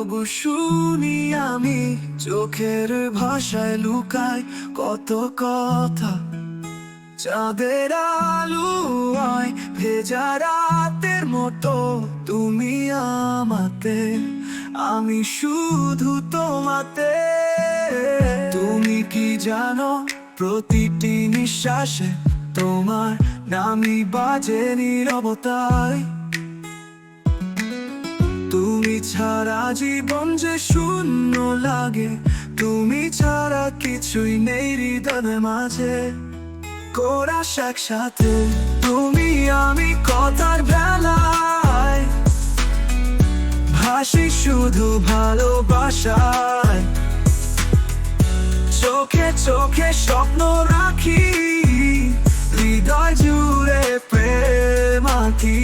তবু শুনি আমি চোখের ভাষায় লুকাই কত কথা। চাঁদের আলোয় ভেজা রাতের মতো তুমি আমাতে, আমি শুধু তোমাতে। তুমি কি জানো, প্রতিটি নিঃশ্বাসে তোমার নামই বাজে নীরবতায়। তুমি ছাড়া জীবন যে শূন্য লাগে, তুমি ছাড়া কিছুই নেই হৃদয়ের মাঝে। কোরাস একসাথে তুমি আমি কথার বেলায়, ভাসি শুধু ভালোবাসায়। চোখে চোখে স্বপ্ন রাখি, হৃদয় জুড়ে প্রেম আঁকি।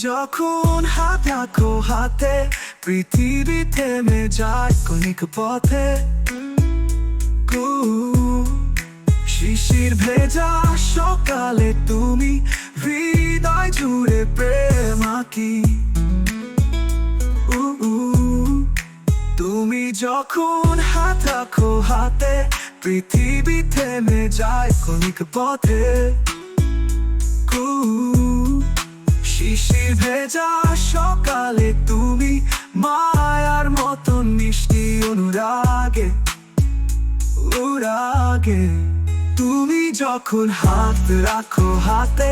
যখন হাত রাখো হাতে, পৃথিবী থেমে যায় ক্ষণিক পথে। শিশির ভেজা সকালে তুমি হৃদয় জুড়ে প্রেম আঁকি। তুমি যখন হাত রাখো হাতে, পৃথিবী থেমে যায় ক্ষণিক পথে। শিশির ভেজা সকালে তুমি মায়ার মতন মিষ্টি অনুরাগে উরাগে। তুমি যখন হাত রাখো হাতে,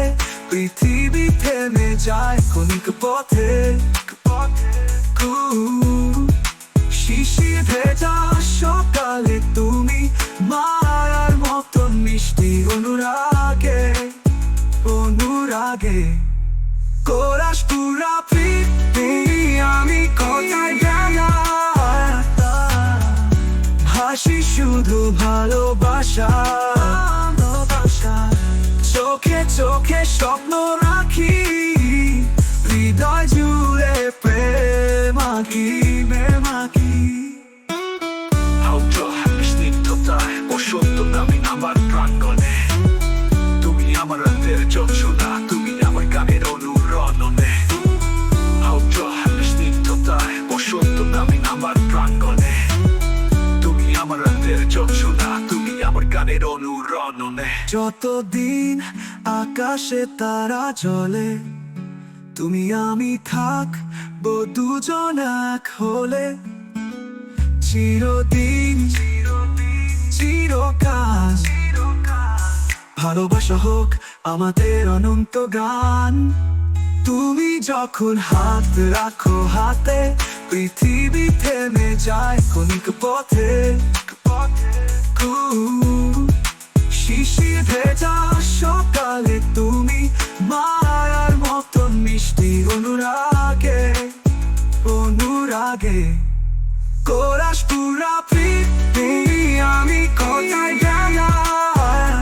পৃথিবী থেমে যায় ক্ষণিক পথে। শিশির ভেজা সকালে তুমি মায়ার মতন মিষ্টি অনুরাগে অনুরাগে। কোরাস পুরা পৃথিবী আমি কথায় বেলায়, হাসি শুধু ভালোবাসা। চোখে চোখে স্বপ্ন রাখি, হৃদয় জুড়ে প্রেম আঁকি প্রেম আঁকি। স্নিগ্ধতায় বসন্ত নামি আমার প্রাঙ্গণে, তুমি আমার রাতের যোজনা, তুমি আমার গানের অনুরণনে। স্নিগ্ধতায় বসন্ত নামি আমার প্রাঙ্গণে, তুমি আমার রাতের যোজনা, তুমি আমার গানের অনুরণনে। যতদিন আকাশে তারা জ্বলে, তুমি আমি থাকবো দুজন এক হলে। চিরদিন চিরকাল ভালোবাসা হোক আমাদের অনন্ত গান। তুমি যখন হাত রাখো হাতে, পৃথিবী থেমে যায় ক্ষণিক পথে। শিশির ভেজা সকালে তুমি মায়ার মতন মিষ্টি অনুরাগে অনুরাগে। কোরাস পুরা পৃথিবী আমি কথায় বেলায়,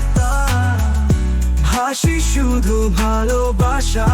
হাসি শুধু ভালোবাসা।